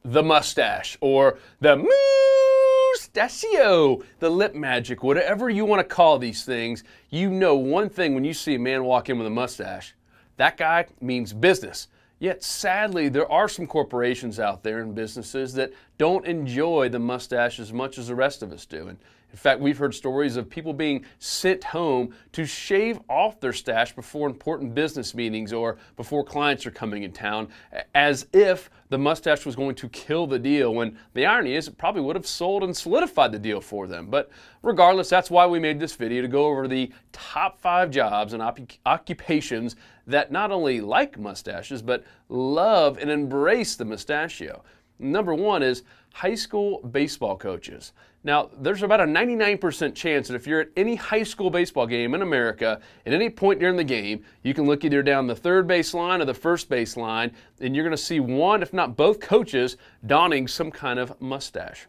the mustache or the mustachio, the lip magic, whatever you want to call these things, you know one thing when you see a man walk in with a mustache, that guy means business. Yet sadly, there are some corporations out there and businesses that don't enjoy the mustache as much as the rest of us do. And in fact, we've heard stories of people being sent home to shave off their stash before important business meetings or before clients are coming in town, as if the mustache was going to kill the deal, when the irony is it probably would have sold and solidified the deal for them. But regardless, that's why we made this video, to go over the top 5 jobs and occupations that not only like mustaches, but love and embrace the mustachio. Number 1 is high school baseball coaches. Now, there's about a 99% chance that if you're at any high school baseball game in America, at any point during the game, you can look either down the third base line or the first base line, and you're going to see one, if not both coaches, donning some kind of mustache.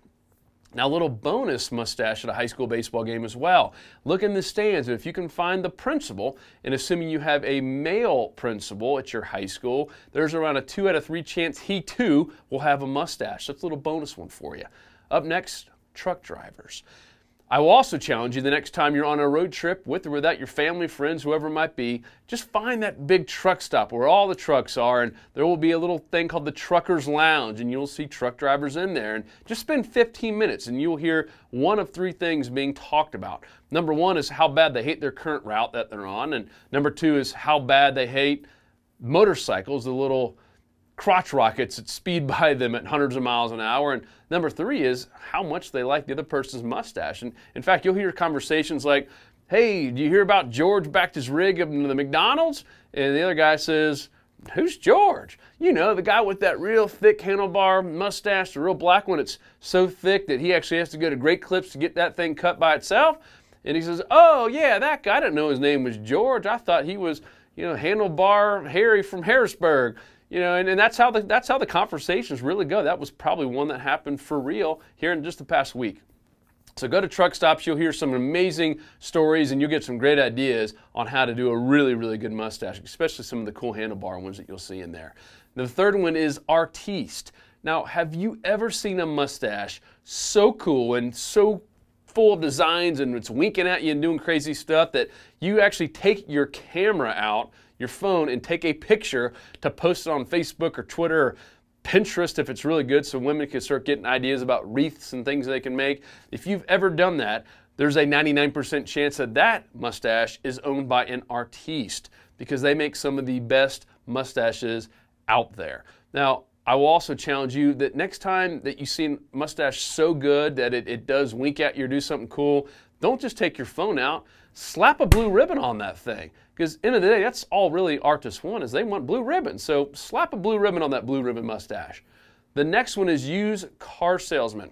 Now, a little bonus mustache at a high school baseball game as well. Look in the stands, and if you can find the principal, and assuming you have a male principal at your high school, there's around a 2 out of 3 chance he too will have a mustache. That's a little bonus one for you. Up next, truck drivers. I will also challenge you the next time you're on a road trip, with or without your family, friends, whoever it might be, just find that big truck stop where all the trucks are, and there will be a little thing called the Trucker's Lounge, and you'll see truck drivers in there, and just spend 15 minutes and you'll hear one of 3 things being talked about. Number 1 is how bad they hate their current route that they're on, and number 2 is how bad they hate motorcycles, the little crotch rockets that speed by them at hundreds of miles an hour. And number 3 is how much they like the other person's mustache. And in fact, you'll hear conversations like, hey, do you hear about George backed his rig up into the McDonald's? And the other guy says, who's George? You know, the guy with that real thick handlebar mustache, the real black one. It's so thick that he actually has to go to Great Clips to get that thing cut by itself. And he says, oh yeah, that guy. I didn't know his name was George. I thought he was, you know, Handlebar Harry from Harrisburg. You know, and that's how the conversations really go. That was probably one that happened for real here in just the past week. So go to truck stops, you'll hear some amazing stories, and you'll get some great ideas on how to do a really, really good mustache, especially some of the cool handlebar ones that you'll see in there. The third one is artiste. Now, have you ever seen a mustache so cool and so full of designs, and it's winking at you and doing crazy stuff, that you actually take your camera out, your phone, and take a picture to post it on Facebook or Twitter or Pinterest if it's really good, so women can start getting ideas about wreaths and things they can make? If you've ever done that, there's a 99% chance that that mustache is owned by an artiste, because they make some of the best mustaches out there. Now, I will also challenge you that next time that you see a mustache so good that it does wink at you or do something cool, don't just take your phone out, slap a blue ribbon on that thing. Because end of the day, that's all really artists want, is they want blue ribbon. So slap a blue ribbon on that blue ribbon mustache. The next one is used car salesman,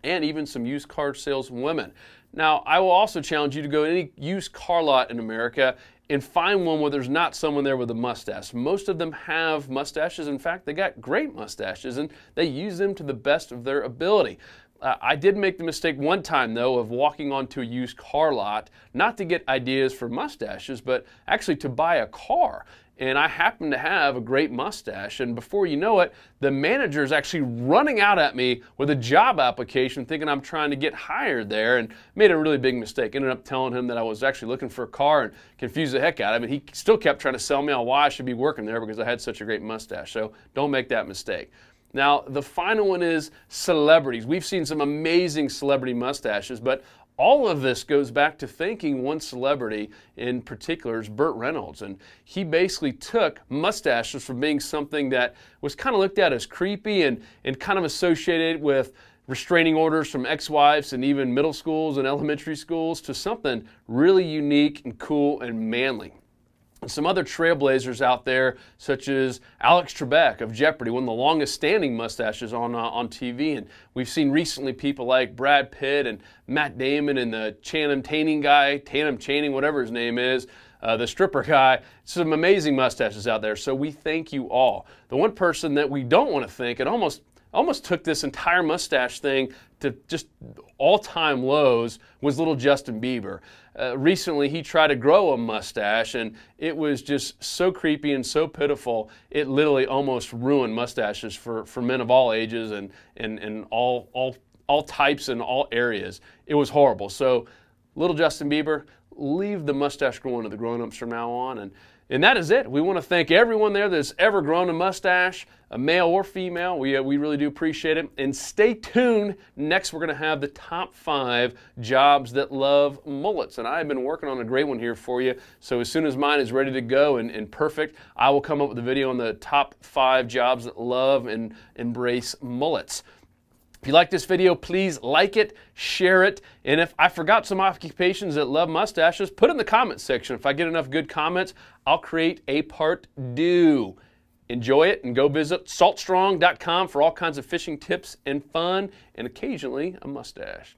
and even some used car saleswomen. Now, I will also challenge you to go to any used car lot in America and find one where there's not someone there with a mustache. Most of them have mustaches. In fact, they got great mustaches, and they use them to the best of their ability. I did make the mistake one time, though, of walking onto a used car lot, not to get ideas for mustaches, but actually to buy a car. And I happened to have a great mustache, and before you know it, the manager is actually running out at me with a job application thinking I'm trying to get hired there, and made a really big mistake. Ended up telling him that I was actually looking for a car and confused the heck out of him. He still kept trying to sell me on why I should be working there because I had such a great mustache. So don't make that mistake. Now, the final one is celebrities. We've seen some amazing celebrity mustaches, but all of this goes back to thanking one celebrity in particular, is Burt Reynolds. And he basically took mustaches from being something that was kind of looked at as creepy and kind of associated with restraining orders from ex-wives and even middle schools and elementary schools, to something really unique and cool and manly. And some other trailblazers out there, such as Alex Trebek of Jeopardy, one of the longest standing mustaches on TV. And we've seen recently people like Brad Pitt and Matt Damon and the Channing Channing, whatever his name is, the stripper guy. Some amazing mustaches out there. So we thank you all. The one person that we don't want to thank, and almost took this entire mustache thing to just all-time lows was little Justin Bieber. Recently, he tried to grow a mustache, and it was just so creepy and so pitiful, it literally almost ruined mustaches for men of all ages and all types and all areas. It was horrible. So, little Justin Bieber, leave the mustache growing to the grown-ups from now on. And that is it. We want to thank everyone there that's ever grown a mustache, a male or female. We really do appreciate it. And stay tuned. Next, we're going to have the top 5 jobs that love mullets. And I've been working on a great one here for you. So as soon as mine is ready to go and perfect, I will come up with a video on the top 5 jobs that love and embrace mullets. If you like this video, please like it, share it, and if I forgot some occupations that love mustaches, put it in the comments section. If I get enough good comments, I'll create a part 2. Enjoy it, and go visit saltstrong.com for all kinds of fishing tips and fun, and occasionally a mustache.